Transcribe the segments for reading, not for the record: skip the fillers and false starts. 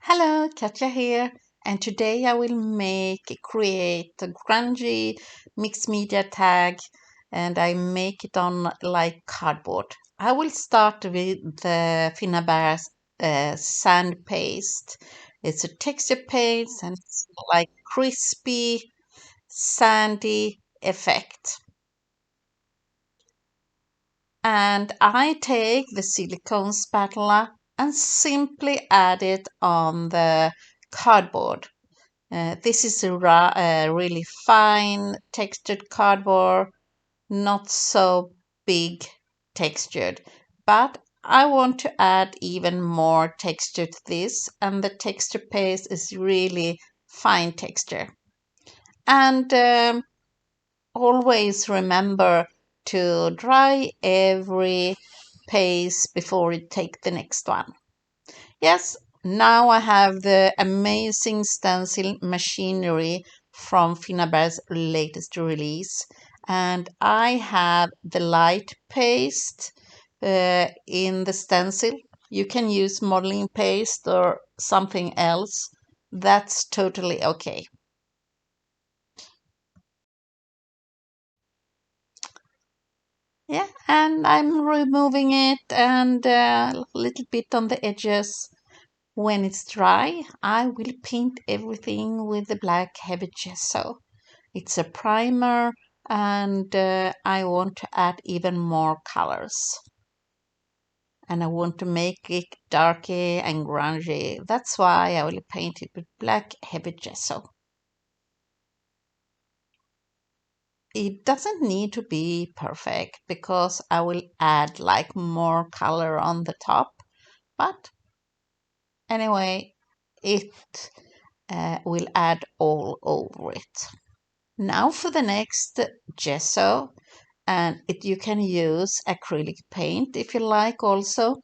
Hello, Katja here, and today I will create a grungy mixed media tag, and I make it on like cardboard. I will start with the Finnabair sand paste. It's a texture paste and it's like crispy, sandy effect. And I take the silicone spatula and simply add it on the cardboard. This is a really fine textured cardboard, not so big textured, but I want to add even more texture to this, and the texture paste is really fine texture. And always remember to dry every paste before you take the next one. Yes, now I have the amazing stencil machinery from Finnabair's latest release, and I have the light paste in the stencil. You can use modeling paste or something else. That's totally okay. Yeah, and I'm removing it and a little bit on the edges. When it's dry, I will paint everything with the black heavy gesso. It's a primer and I want to add even more colors. And I want to make it darker and grungy. That's why I will paint it with black heavy gesso. It doesn't need to be perfect because I will add like more color on the top. But anyway, it will add all over it. Now for the next gesso, and you can use acrylic paint if you like also,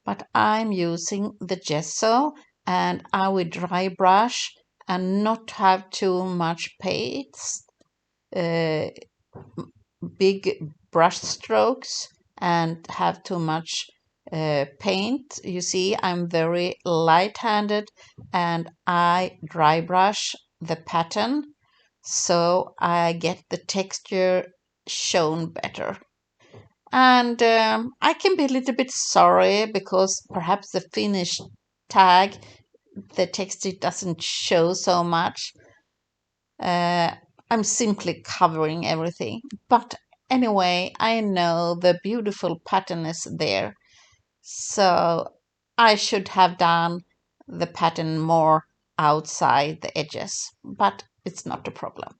but I'm using the gesso and I will dry brush and not have too much paste, uh, big brush strokes and have too much paint. You see, I'm very light-handed and I dry brush the pattern so I get the texture shown better. And I can be a little bit sorry because perhaps the finished tag, the texture doesn't show so much. I'm simply covering everything. But anyway, I know the beautiful pattern is there. So I should have done the pattern more outside the edges, but it's not a problem.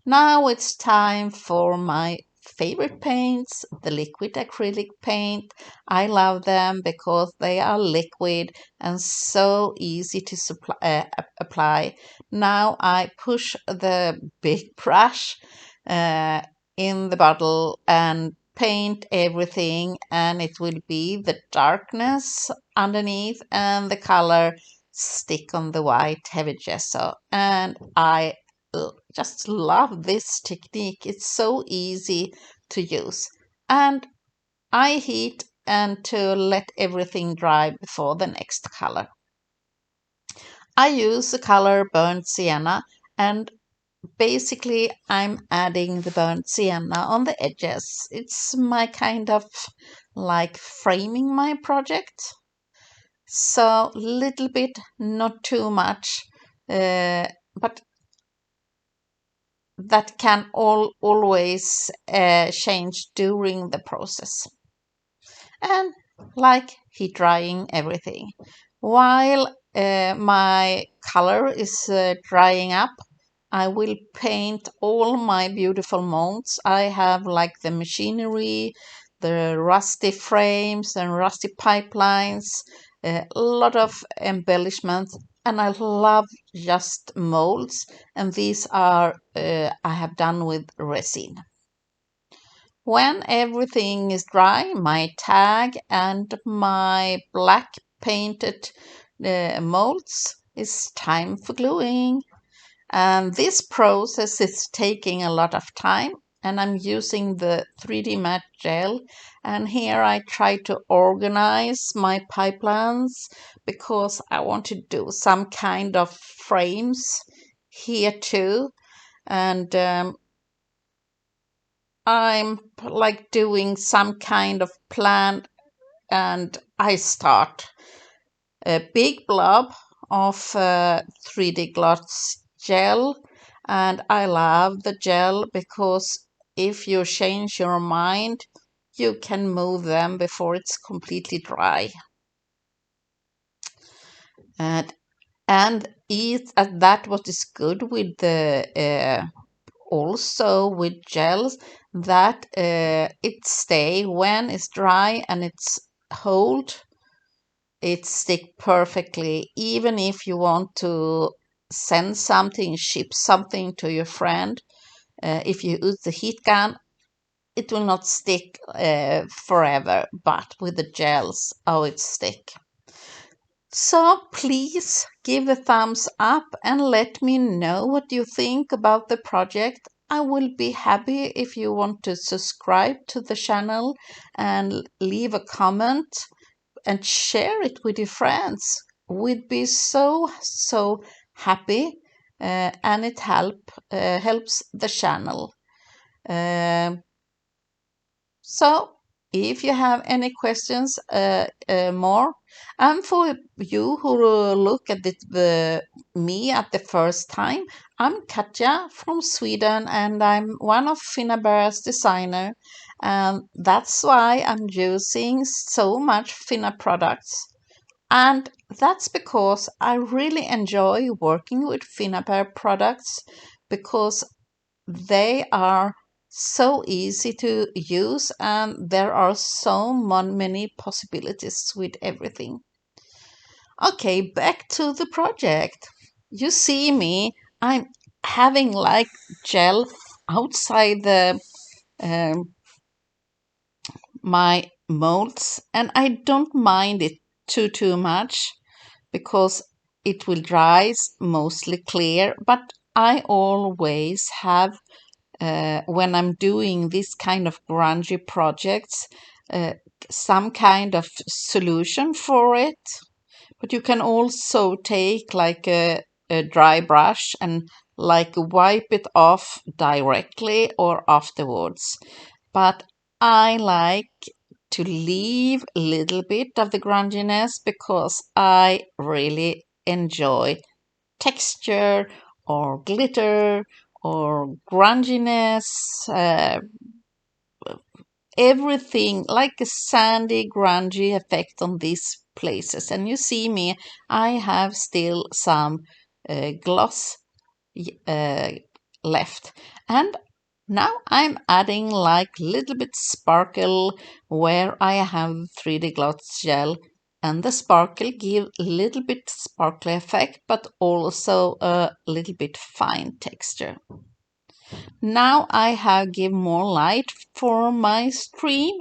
Now it's time for my favorite paints, the liquid acrylic paint. I love them because they are liquid and so easy to apply. Now I push the big brush uh, in the bottle and paint everything, and it will be the darkness underneath and the color stick on the white heavy gesso. And I just love this technique. It's so easy to use. And I heat and to let everything dry before the next color. I use the color burnt sienna, and basically I'm adding the burnt sienna on the edges. It's my kind of like framing my project. So little bit, not too much, but that can always change during the process. And like heat drying everything. While my color is drying up, I will paint all my beautiful molds. I have like the machinery, the rusty frames and rusty pipelines, a lot of embellishments, and I love just molds. And these are I have done with resin. When everything is dry, my tag and my black painted molds, it's time for gluing. And this process is taking a lot of time and I'm using the 3D matte gel, and here I try to organize my pipelines because I want to do some kind of frames here too, and I'm like doing some kind of plan, and I start a big blob of 3D gloss gel, and I love the gel because if you change your mind, you can move them before it's completely dry. And that what is good with the also with gels, that it stay when it's dry and it's hold, it stick perfectly. Even if you want to send something, ship something to your friend, if you use the heat gun, it will not stick forever, but with the gels, oh, it stick. So please give a thumbs up and let me know what you think about the project. I will be happy if you want to subscribe to the channel and leave a comment and share it with your friends. We'd be so happy, and it helps the channel. Um so, if you have any questions more, and for you who look at me at the first time, I'm Katja from Sweden, and I'm one of Finnabare's designer, and that's why I'm using so much Finna products. And that's because I really enjoy working with Finnabare products because they are so easy to use and there are so many possibilities with everything. Okay, back to the project. You see me, I'm having like gel outside the my molds, and I don't mind it too much because it will dry mostly clear, but I always have when I'm doing this kind of grungy projects, uh, some kind of solution for it. But you can also take like a dry brush and like wipe it off directly or afterwards. But I like to leave a little bit of the grunginess because I really enjoy texture or glitter or grunginess, everything like a sandy, grungy effect on these places. And you see me, I have still some gloss uh, left. And now I'm adding like little bit sparkle where I have 3D gloss gel, and the sparkle give a little bit sparkly effect but also a little bit fine texture. Now I have give more light for my stream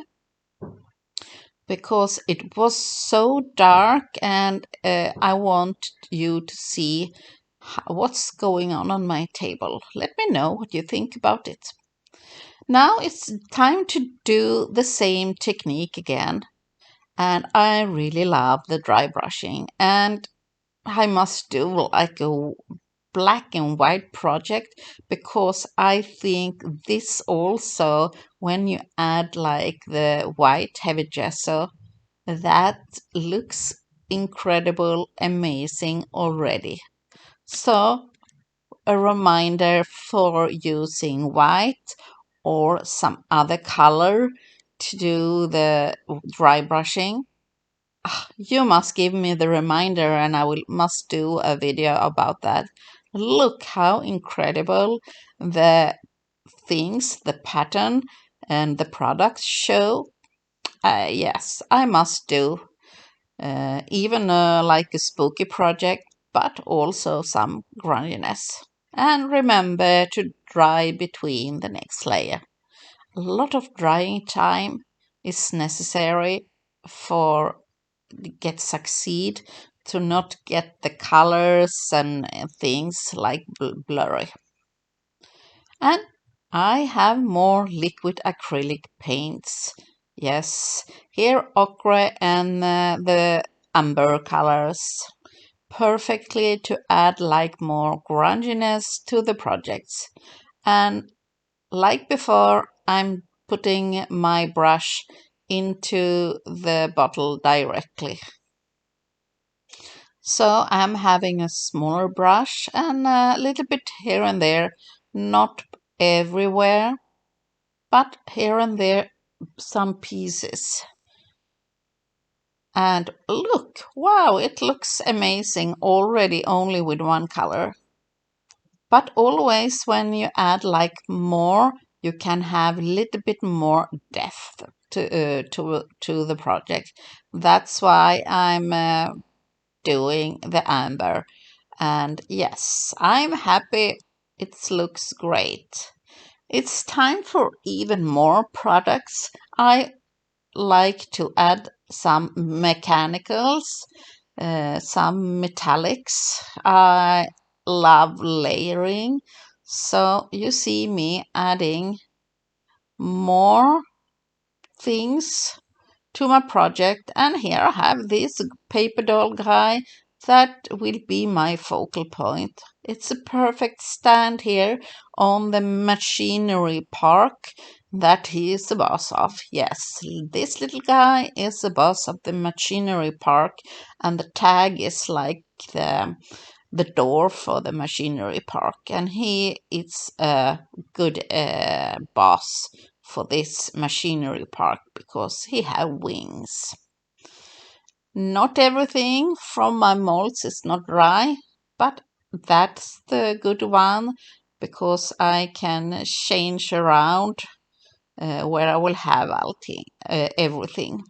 because it was so dark, and I want you to see what's going on my table. Let me know what you think about it. Now it's time to do the same technique again, and I really love the dry brushing, and I must do like a black and white project because I think this also, when you add like the white heavy gesso, that looks incredible, amazing already. So a reminder for using white or some other color to do the dry brushing. You must give me the reminder and I will must do a video about that. Look how incredible the things, the pattern and the products show. Yes, I must do even like a spooky project, but also some grunginess. And remember to dry between the next layer. A lot of drying time is necessary for get succeed to not get the colors and things like blurry. And I have more liquid acrylic paints. Yes, here ochre and the amber colors. Perfectly to add like more grunginess to the projects. And like before, I'm putting my brush into the bottle directly. So I'm having a smaller brush and a little bit here and there, not everywhere, but here and there some pieces. And look, wow, it looks amazing already only with one color. But always when you add like more, you can have a little bit more depth to the project. That's why I'm doing the amber. And yes, I'm happy. It looks great. It's time for even more products. I like to add some mechanicals, some metallics. I love layering. So you see me adding more things to my project, and here I have this paper doll guy that will be my focal point. It's a perfect stand here on the machinery park that he is the boss of. Yes, this little guy is the boss of the machinery park, and the tag is like the door for the machinery park, and he is a good boss for this machinery park because he have wings. Not everything from my molds is not dry, but that's the good one because I can change around where I will have everything.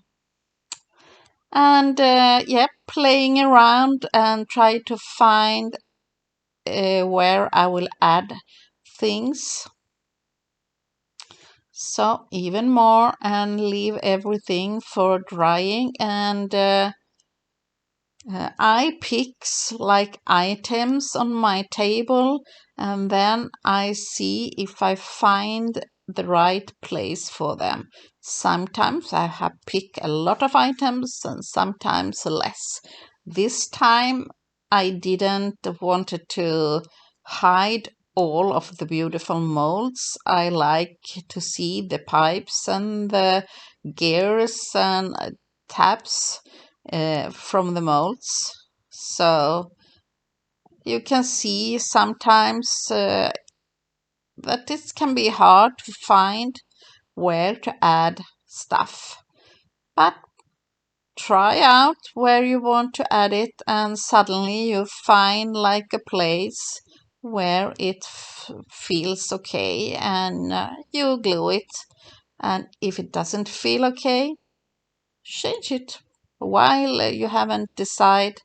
And yeah, playing around and try to find where I will add things. So even more and leave everything for drying, and I picks like items on my table, and then I see if I find the right place for them. Sometimes I have picked a lot of items and sometimes less. This time I didn't wanted to hide all of the beautiful molds. I like to see the pipes and the gears and taps from the molds. So you can see sometimes that it can be hard to find where to add stuff. But try out where you want to add it, and suddenly you find like a place where it feels okay, and you glue it. And if it doesn't feel okay, change it while you haven't decided.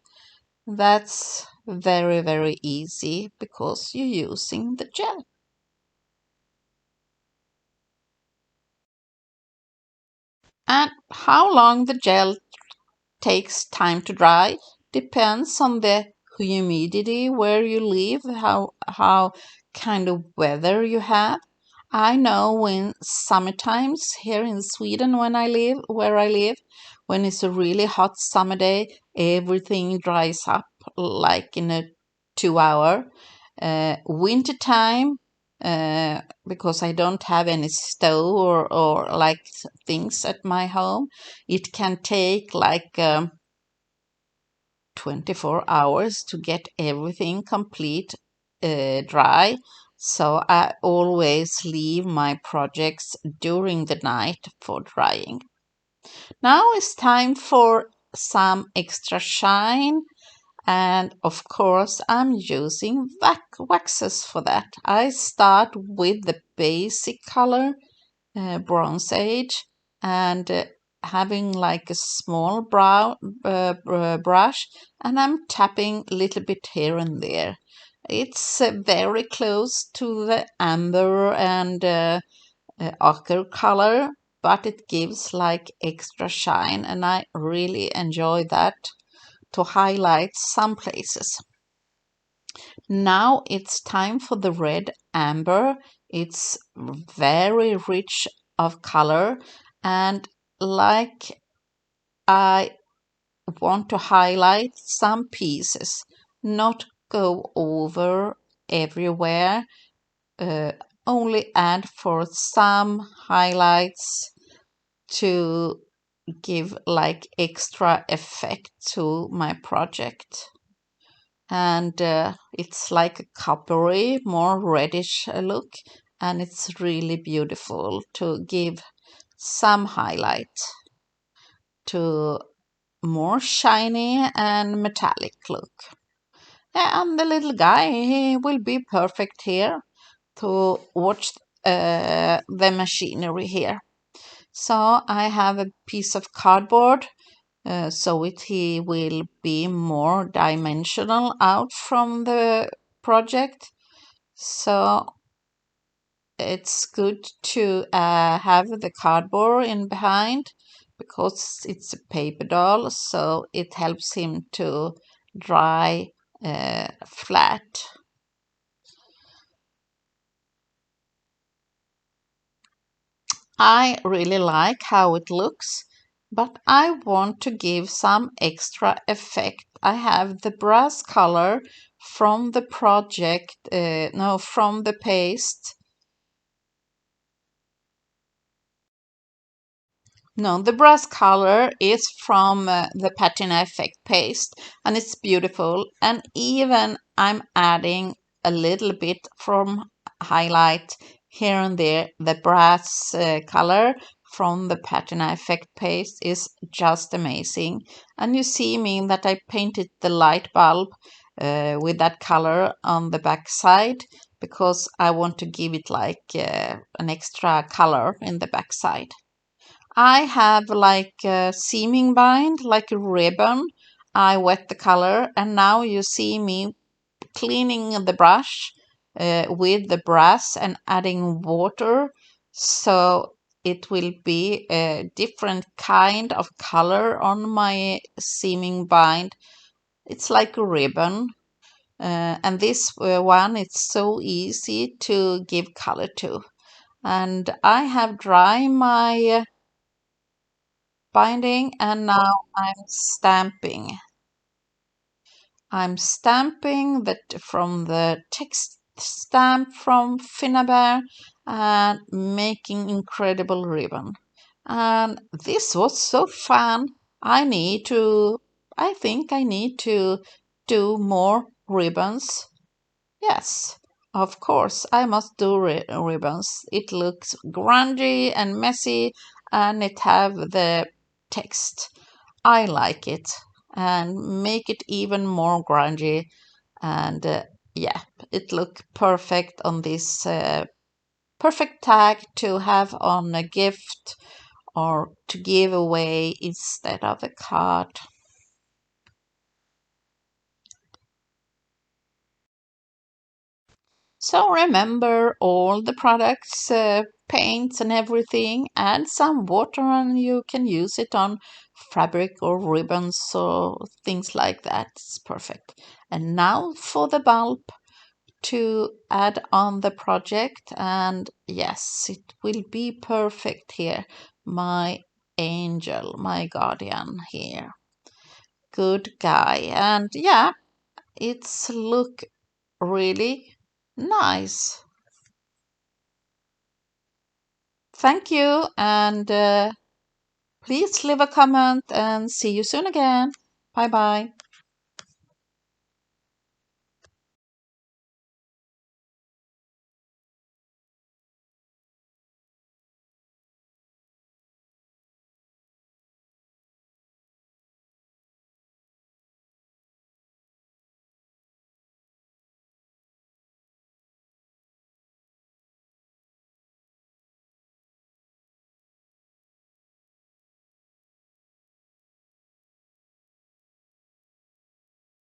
That's very, very easy because you're using the gel. And how long the gel takes time to dry depends on the humidity where you live, how kind of weather you have. I know in summer times here in Sweden where I live, when it's a really hot summer day, everything dries up like in a 2 hour. Winter time, because I don't have any stove or like things at my home, it can take like 24 hours to get everything complete dry. So I always leave my projects during the night for drying. Now it's time for some extra shine, and of course I'm using waxes for that. I start with the basic color, Bronze Age, and having like a small brush, and I'm tapping a little bit here and there. It's very close to the amber and ochre color, but it gives like extra shine, and I really enjoy that to highlight some places. Now it's time for the red amber. It's very rich of color, and like I want to highlight some pieces, not go over everywhere, uh, only add for some highlights to give like extra effect to my project. And it's like a coppery, more reddish look, and it's really beautiful to give some highlight to more shiny and metallic look. And the little guy, he will be perfect here to watch the machinery here. So I have a piece of cardboard, so he will be more dimensional out from the project. So it's good to have the cardboard in behind because it's a paper doll, so it helps him to dry flat. I really like how it looks, but I want to give some extra effect. I have the brass color from the project, no, from the paste. No, the brass color is from the Patina Effect paste, and it's beautiful. And even I'm adding a little bit from highlight here and there. The brass color from the Patina Effect paste is just amazing. And you see me that I painted the light bulb with that color on the back side because I want to give it like an extra color in the back side. I have like a seaming bind, like a ribbon. I wet the color, and now you see me cleaning the brush with the brass and adding water, so it will be a different kind of color on my seaming bind. It's like a ribbon, and this one it's so easy to give color to. And I have dry my binding, and now I'm stamping. I'm stamping that from the text stamp from Finnabair and making incredible ribbon. And this was so fun. I think I need to do more ribbons. Yes, of course, I must do ribbons. It looks grungy and messy, and it have the text. I like it, and make it even more grungy. And yeah, it look perfect on this perfect tag to have on a gift or to give away instead of a card. So remember all the products, paints and everything. Add some water and you can use it on fabric or ribbons or things like that. It's perfect. And now for the bulb to add on the project. And yes, it will be perfect here. My angel, my guardian here. Good guy. And yeah, it's look really nice. Thank you, and please leave a comment and see you soon again. Bye bye.